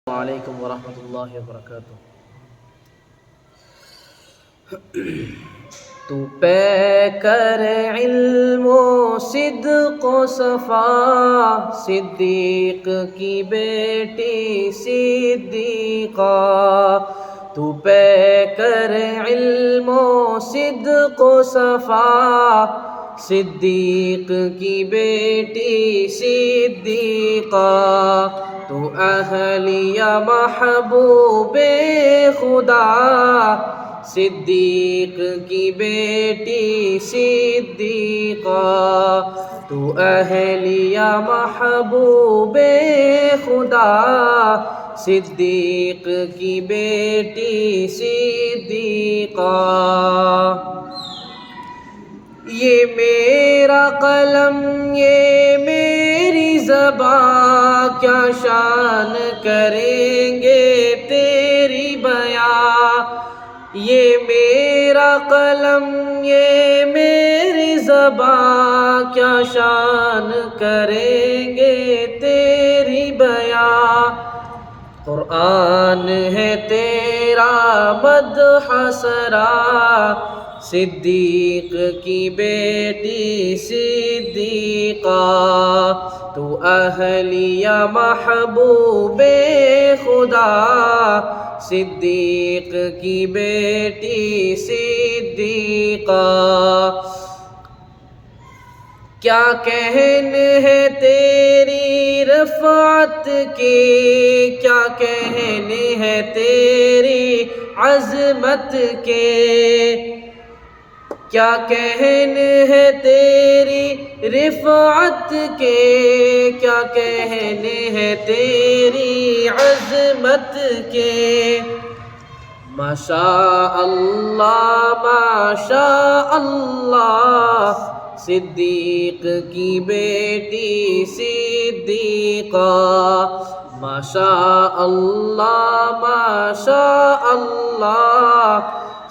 السلام علیکم ورحمۃ اللہ وبرکاتہ۔ تو پے کر علم و صدق و صفا، صدیق کی بیٹی صدیقہ۔ تو پے کر علم و صدق و صفا، صدیق کی بیٹی صدیقہ۔ تو اہلیہ محبوب خدا، صدیق کی بیٹی صدیقہ۔ تو اہلیہ محبوب خدا، صدیق کی بیٹی صدیقہ۔ یہ میرا قلم یہ میری زباں، کیا شان کریں گے تیری بیاں۔ یہ میرا قلم یہ میری زباں، کیا شان کریں گے تیری بیاں۔ قرآن ہے تیرا مدح سرا، صدیق کی بیٹی صدیقہ۔ تو اہلیہ محبوب خدا، صدیق کی بیٹی صدیقہ۔ کیا کہنے ہے تیری رفعت کی، کیا کہنے ہے تیری عظمت کے۔ کیا کہنے ہے تیری رفعت کے، کیا کہنے ہے تیری عظمت کے۔ ماشاء اللہ ماشاء اللہ، صدیق کی بیٹی صدیقہ۔ ماشاء اللہ ماشاء اللہ،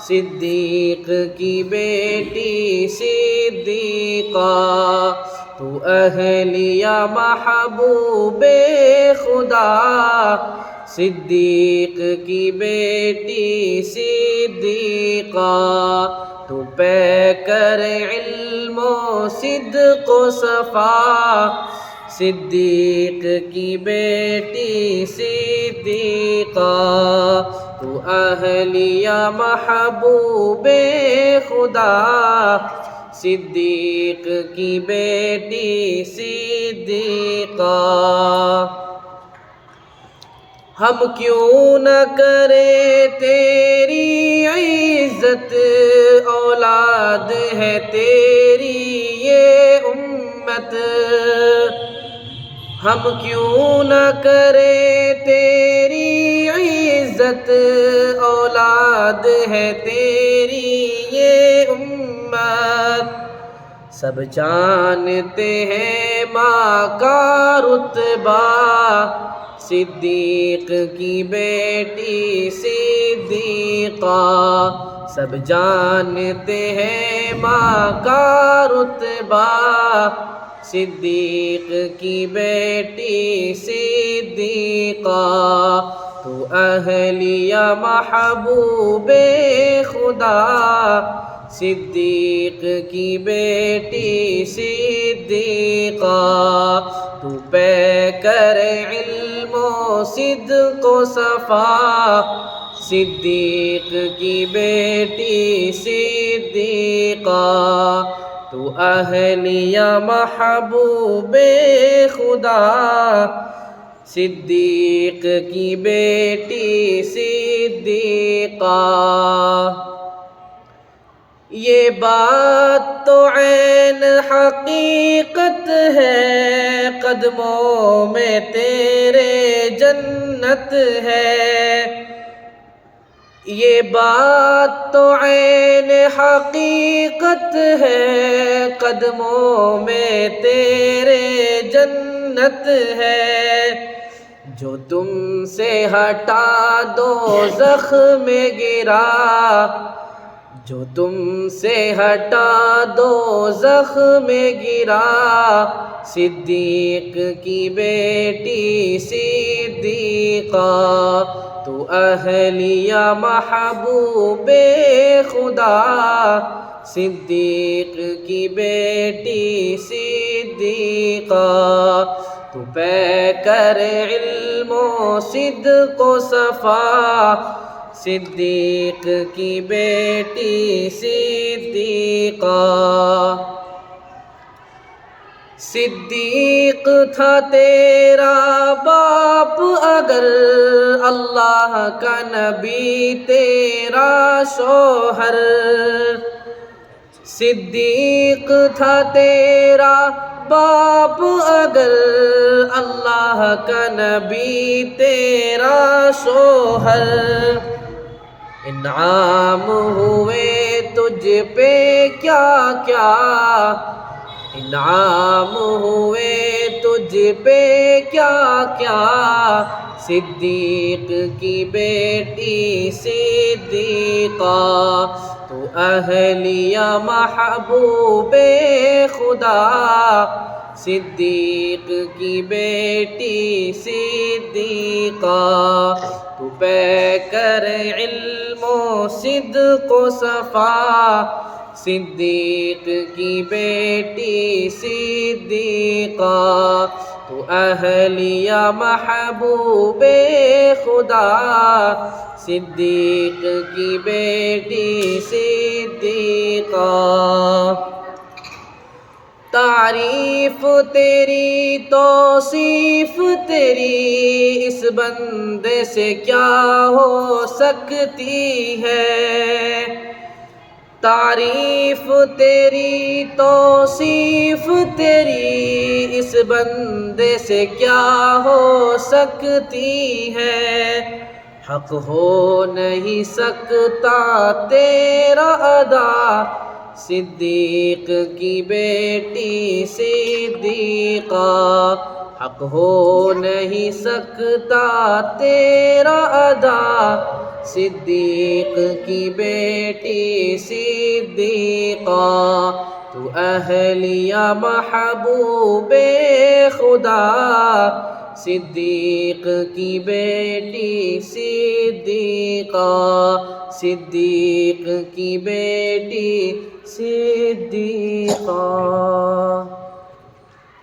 صدیق کی بیٹی صدیقہ۔ تو اہلیہ محبوب خدا، صدیق کی بیٹی صدیقہ۔ تو پے کر علم و صدق و صفا، صدیق کی بیٹی صدیقہ۔ تو اہلیہ محبوب خدا، صدیق کی بیٹی صدیقہ۔ ہم کیوں نہ کریں تیری عزت، اولاد ہے تیری یہ امت۔ ہم کیوں نہ کریں تیری عزت، اولاد ہے تیری یہ امت۔ سب جانتے ہیں ماں کا رتبہ، صدیق کی بیٹی صدیقہ۔ سب جانتے ہیں ماں کا رتبہ، صدیق کی بیٹی صدیقہ۔ تو اہلیہ محبوب خدا، صدیق کی بیٹی صدیقہ۔ تو پے کر علم و صدق و صفا، صدیق کی بیٹی صدیقہ۔ تو اہلیہ محبوب خدا، صدیق کی بیٹی صدیقہ۔ یہ بات تو عین حقیقت ہے، قدموں میں تیرے جنت ہے۔ یہ بات تو عین حقیقت ہے، قدموں میں تیرے جنت ہے۔ جو تم سے ہٹا دوزخ میں گرا، جو تم سے ہٹا دوزخ میں گرا، صدیق کی بیٹی صدیقہ۔ صدیقہ تو اہلیہ محبوب خدا صدیق کی بیٹی صدیقہ تو پیکر علم و صدق و صفا صدیق کی بیٹی صدیقہ صدیق تھا تیرا باپ اگر اللہ کا نبی تیرا شوہر صدیق تھا تیرا باپ اگر اللہ کا نبی تیرا شوہر انعام ہوئے تجھ پہ کیا کیا انعام ہوئے تجھ پہ کیا کیا صدیق کی بیٹی صدیقہ تو اہلیہ محبوب خدا صدیق کی بیٹی صدیقہ تو پیکر علم و صدق و صفا صدیق کی بیٹی صدیقہ تو اہلیہ محبوب خدا صدیق کی بیٹی صدیقہ تعریف تیری توصیف تیری اس بندے سے کیا ہو سکتی ہے تعریف تیری توصیف تیری اس بندے سے کیا ہو سکتی ہے حق ہو نہیں سکتا تیرا ادا صدیق کی بیٹی صدیقہ حق ہو نہیں سکتا تیرا ادا صدیق کی بیٹی صدیقہ تو اہلیہ محبوب خدا صدیق کی بیٹی صدیقہ صدیق کی بیٹی صدیقہ